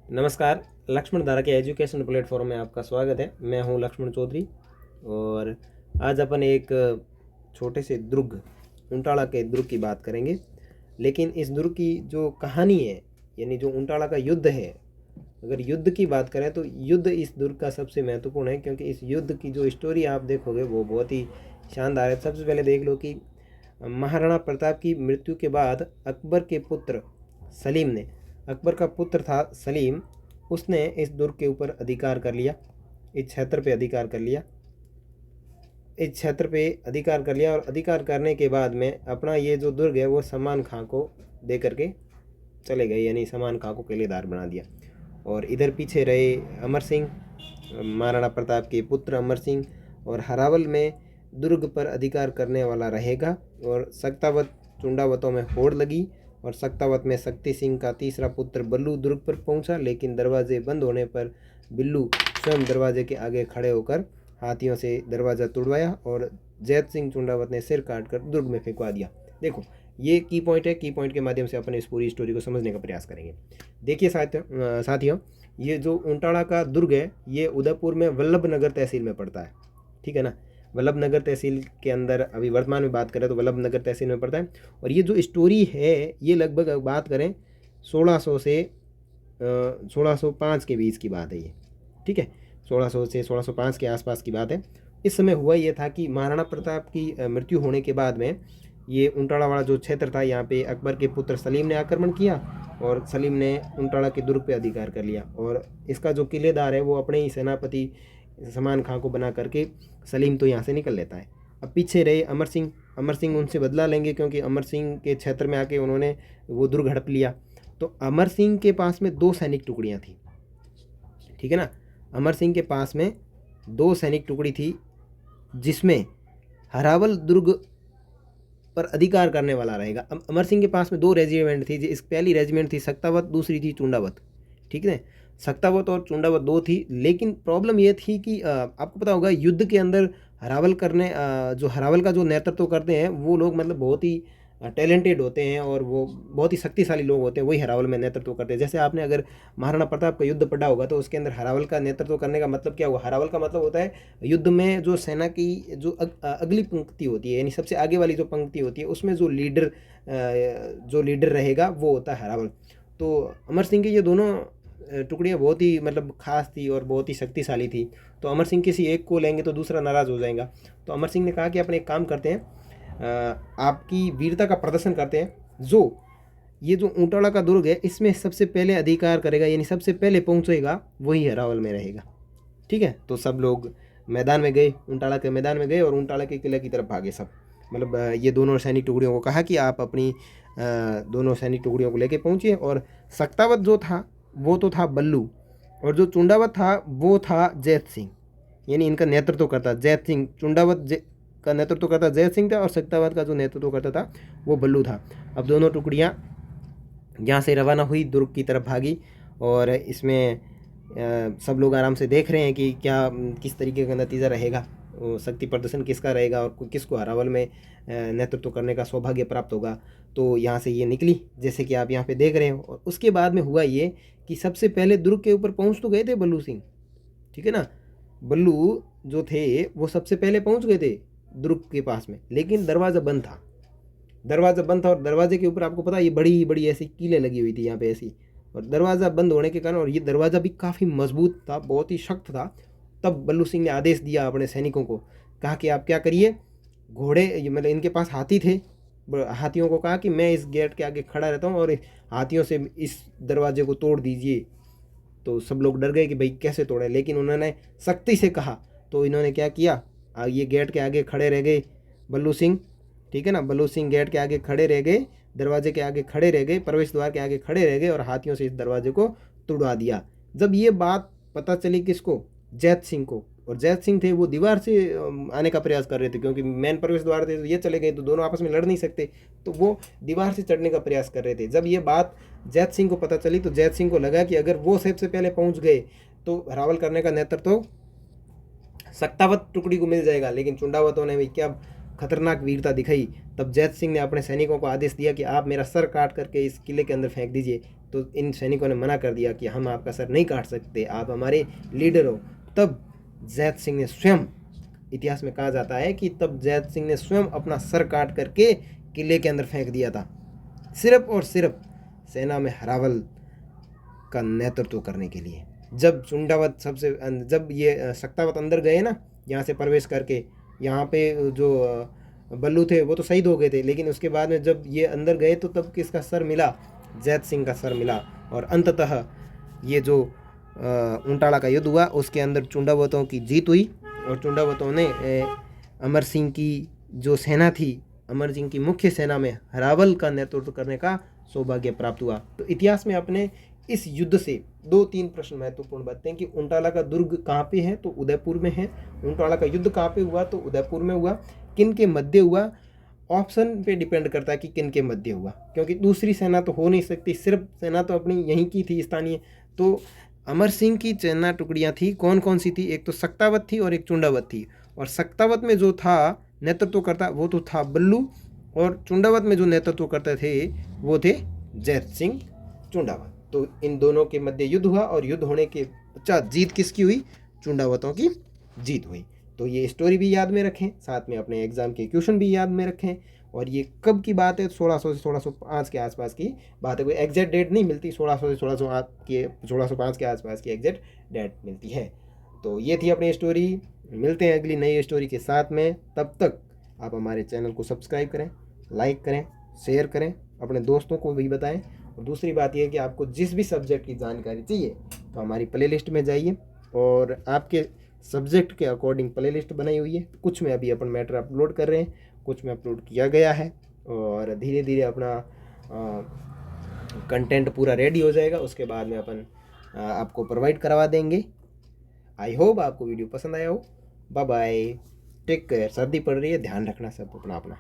नमस्कार। लक्ष्मण धारा के एजुकेशन प्लेटफॉर्म में आपका स्वागत है। मैं हूं लक्ष्मण चौधरी और आज अपन एक छोटे से दुर्ग उंटाला के दुर्ग की बात करेंगे। लेकिन इस दुर्ग की जो कहानी है, यानी जो उंटाला का युद्ध है, अगर युद्ध की बात करें तो युद्ध इस दुर्ग का सबसे महत्वपूर्ण है, क्योंकि इस युद्ध की जो स्टोरी आप देखोगे वो बहुत ही शानदार है। सबसे पहले देख लो कि महाराणा प्रताप की मृत्यु के बाद अकबर के पुत्र सलीम ने, अकबर का पुत्र था सलीम, उसने इस दुर्ग के ऊपर अधिकार कर लिया, इस क्षेत्र पे अधिकार कर लिया, इस क्षेत्र पे अधिकार कर लिया। और अधिकार करने के बाद में अपना ये जो दुर्ग है वो समान खां को दे करके चले गए, यानी समान खां को किलेदार बना दिया। और इधर पीछे रहे अमर सिंह, महाराणा प्रताप के पुत्र अमर सिंह, और हरावल में दुर्ग पर अधिकार करने वाला रहेगा। और सक्तावत चुंडावतों में होड़ लगी और सक्तावत में शक्ति सिंह का तीसरा पुत्र बल्लू दुर्ग पर पहुंचा, लेकिन दरवाजे बंद होने पर बिल्लू स्वयं दरवाजे के आगे खड़े होकर हाथियों से दरवाज़ा तोड़वाया और जैत सिंह चुंडावत ने सिर काटकर दुर्ग में फेंकवा दिया। देखो, ये की पॉइंट है। की पॉइंट के माध्यम से अपन इस पूरी स्टोरी को समझने का प्रयास करेंगे। देखिए साथियों, ये जो उंटाला का दुर्ग है ये उदयपुर में वल्लभ नगर तहसील में पड़ता है। ठीक है ना, वल्लभ नगर तहसील के अंदर अभी वर्तमान में बात करें तो वल्लभ नगर तहसील में पड़ता है। और ये जो स्टोरी है ये लगभग बात करें 1600 से 1605 के बीच की बात है ये। ठीक है, 1600 से 1605 के आसपास की बात है। इस समय हुआ ये था कि महाराणा प्रताप की मृत्यु होने के बाद में ये उंटाला वाला जो क्षेत्र था, यहाँ पे अकबर के पुत्र सलीम ने आक्रमण किया और सलीम ने उंटाला के दुर्ग पे अधिकार कर लिया। और इसका जो किलेदार है वो अपने ही सेनापति समान खां को बना करके सलीम तो यहाँ से निकल लेता है। अब पीछे रहे अमर सिंह। अमर सिंह उनसे बदला लेंगे, क्योंकि अमर सिंह के क्षेत्र में आके उन्होंने वो दुर्ग हड़प लिया। तो अमर सिंह के पास में 2 सैनिक टुकड़ियाँ थी। ठीक है ना, अमर सिंह के पास में 2 सैनिक टुकड़ी थी, जिसमें हरावल दुर्ग पर अधिकार करने वाला रहेगा। अब अमर सिंह के पास में 2 रेजिमेंट थी। इस पहली रेजिमेंट थी सक्तावत, दूसरी थी चुंडावत। ठीक है, सक्तावत और चुंडावत 2 थी। लेकिन प्रॉब्लम ये थी कि आपको पता होगा युद्ध के अंदर हरावल करने जो हरावल का जो नेतृत्व करते हैं वो लोग मतलब बहुत ही टैलेंटेड होते हैं और वो बहुत ही शक्तिशाली लोग होते हैं, वही हरावल में नेतृत्व करते हैं। जैसे आपने अगर महाराणा प्रताप का युद्ध पढ़ा होगा तो उसके अंदर हरावल का नेतृत्व करने का मतलब क्या हुआ। हरावल का मतलब होता है युद्ध में जो सेना की जो अगली पंक्ति होती है, यानी सबसे आगे वाली जो पंक्ति होती है, उसमें जो लीडर रहेगा वो होता है हरावल। तो अमर सिंह की ये दोनों टुकड़ियाँ बहुत ही मतलब खास थी और बहुत ही शक्तिशाली थी। तो अमर सिंह किसी एक को लेंगे तो दूसरा नाराज़ हो जाएगा। तो अमर सिंह ने कहा कि अपने एक काम करते हैं, आपकी वीरता का प्रदर्शन करते हैं। ये जो उंटाला का दुर्ग है इसमें सबसे पहले अधिकार करेगा, यानी सबसे पहले पहुंचेगा वही हरावल में रहेगा। ठीक है, तो सब लोग मैदान में गए, उंटाला के मैदान में गए और उंटाला के किले की तरफ भागे सब। मतलब ये दोनों सैनिक टुकड़ियों को कहा कि आप अपनी दोनों सैनिक टुकड़ियों को लेके पहुंचिए। और सक्तावत जो था वो तो था बल्लू, और जो चुंडावत था वो था जैत सिंह, यानी इनका नेतृत्व करता जैत सिंह। चुंडावत का नेतृत्व करता जैत सिंह था और सक्तावत का जो नेतृत्व करता था वो बल्लू था। अब दोनों टुकड़ियाँ यहाँ से रवाना हुई, दुर्ग की तरफ भागी। और इसमें सब लोग आराम से देख रहे हैं कि क्या किस तरीके का नतीजा रहेगा, शक्ति प्रदर्शन किसका रहेगा और किसको हरावल में नेतृत्व करने का सौभाग्य प्राप्त होगा। तो यहाँ से ये निकली, जैसे कि आप यहाँ पे देख रहे हो। और उसके बाद में हुआ ये कि सबसे पहले दुर्ग के ऊपर पहुँच तो गए थे बल्लू सिंह। ठीक है ना, बल्लू जो थे वो सबसे पहले पहुँच गए थे दुर्ग के पास में, लेकिन दरवाज़ा बंद था। और दरवाजे के ऊपर आपको पता है ये बड़ी बड़ी ऐसी कीलें लगी हुई थी यहाँ पे ऐसी। और दरवाज़ा बंद होने के कारण, और ये दरवाज़ा भी काफ़ी मजबूत था, बहुत ही सख्त था। तब बल्लू सिंह ने आदेश दिया अपने सैनिकों को, कहा कि आप क्या करिए, घोड़े मतलब इनके पास हाथी थे, हाथियों को कहा कि मैं इस गेट के आगे खड़ा रहता हूँ और हाथियों से इस दरवाजे को तोड़ दीजिए। तो सब लोग डर गए कि भाई कैसे तोड़े, लेकिन उन्होंने सख्ती से कहा। तो इन्होंने क्या किया, ये गेट के आगे खड़े रह गए बल्लू सिंह। ठीक है ना, बल्लू सिंह गेट के आगे खड़े रह गए, दरवाजे के आगे खड़े रह गए, प्रवेश द्वार के आगे खड़े रह गए और हाथियों से इस दरवाजे को तोड़वा दिया। जब ये बात पता चली किसको, जैत सिंह को। और जैत सिंह थे वो दीवार से आने का प्रयास कर रहे थे, क्योंकि मेन प्रवेश द्वार थे तो ये चले गए तो दोनों आपस में लड़ नहीं सकते, तो वो दीवार से चढ़ने का प्रयास कर रहे थे। जब ये बात जैत सिंह को पता चली तो जैत सिंह को लगा कि अगर वो सबसे पहले पहुंच गए तो हरावल करने का नेतृत्व सक्तावत टुकड़ी को मिल जाएगा। लेकिन चुंडावतों ने भी क्या खतरनाक वीरता दिखाई, तब जैत सिंह ने अपने सैनिकों को आदेश दिया कि आप मेरा सर काट करके इस किले के अंदर फेंक दीजिए। तो इन सैनिकों ने मना कर दिया कि हम आपका सर नहीं काट सकते, आप हमारे लीडर हो। तब जैत सिंह ने स्वयं, इतिहास में कहा जाता है कि तब जैत सिंह ने स्वयं अपना सर काट करके किले के अंदर फेंक दिया था, सिर्फ और सिर्फ सेना में हरावल का नेतृत्व करने के लिए। जब चुंडावत जब ये सक्तावत अंदर गए ना, यहाँ से प्रवेश करके, यहाँ पे जो बल्लू थे वो तो शहीद हो गए थे, लेकिन उसके बाद में जब ये अंदर गए तो तब किसका सर मिला? जैत सिंह का सर मिला। और अंततः ये जो उंटाला का युद्ध हुआ उसके अंदर चुंडावतों की जीत हुई और चुंडावतों ने अमर सिंह की जो सेना थी, अमर सिंह की मुख्य सेना में हरावल का नेतृत्व करने का सौभाग्य प्राप्त हुआ। तो इतिहास में अपने इस युद्ध से 2-3 प्रश्न महत्वपूर्ण बनते हैं कि उंटाला का दुर्ग कहाँ पे है? तो उदयपुर में है। उंटाला का युद्ध कहाँ पे हुआ? तो उदयपुर में हुआ। किन के मध्य हुआ? ऑप्शन पे डिपेंड करता है कि किन के मध्य हुआ, क्योंकि दूसरी सेना तो हो नहीं सकती, सिर्फ सेना तो अपनी यहीं की थी स्थानीय। तो अमर सिंह की सेना टुकड़ियाँ थी, कौन कौन सी थी? एक तो सक्तावत थी और एक चुंडावत थी। और सक्तावत में जो था नेतृत्व करता वो तो था बल्लू, और चुंडावत में जो नेतृत्व करते थे वो थे जैत सिंह चुंडावत। तो इन दोनों के मध्य युद्ध हुआ और युद्ध होने के पश्चात जीत किसकी हुई? चुंडावतों की जीत हुई। तो ये स्टोरी भी याद में रखें, साथ में अपने एग्जाम के क्वेश्चन भी याद में रखें। और ये कब की बात है? 1600 से 1605 के आसपास की बात है, कोई एग्जैक्ट डेट नहीं मिलती, 1600 से 1605 के आसपास की एग्जैक्ट डेट मिलती है। तो ये थी अपनी स्टोरी। मिलते हैं अगली नई स्टोरी के साथ में, तब तक आप हमारे चैनल को सब्सक्राइब करें, लाइक करें, शेयर करें, अपने दोस्तों को भी बताएं। और दूसरी बात यह है कि आपको जिस भी सब्जेक्ट की जानकारी चाहिए तो हमारी प्लेलिस्ट में जाइए, और आपके सब्जेक्ट के अकॉर्डिंग प्लेलिस्ट बनाई हुई है। कुछ में अभी अपन मैटर अपलोड कर रहे हैं, कुछ में अपलोड किया गया है, और धीरे धीरे अपना कंटेंट पूरा रेडी हो जाएगा, उसके बाद में अपन आपको प्रोवाइड करवा देंगे। आई होप आपको वीडियो पसंद आया हो। Bye bye, take care. सर्दी पड़ रही है, ध्यान रखना सब अपना अपना।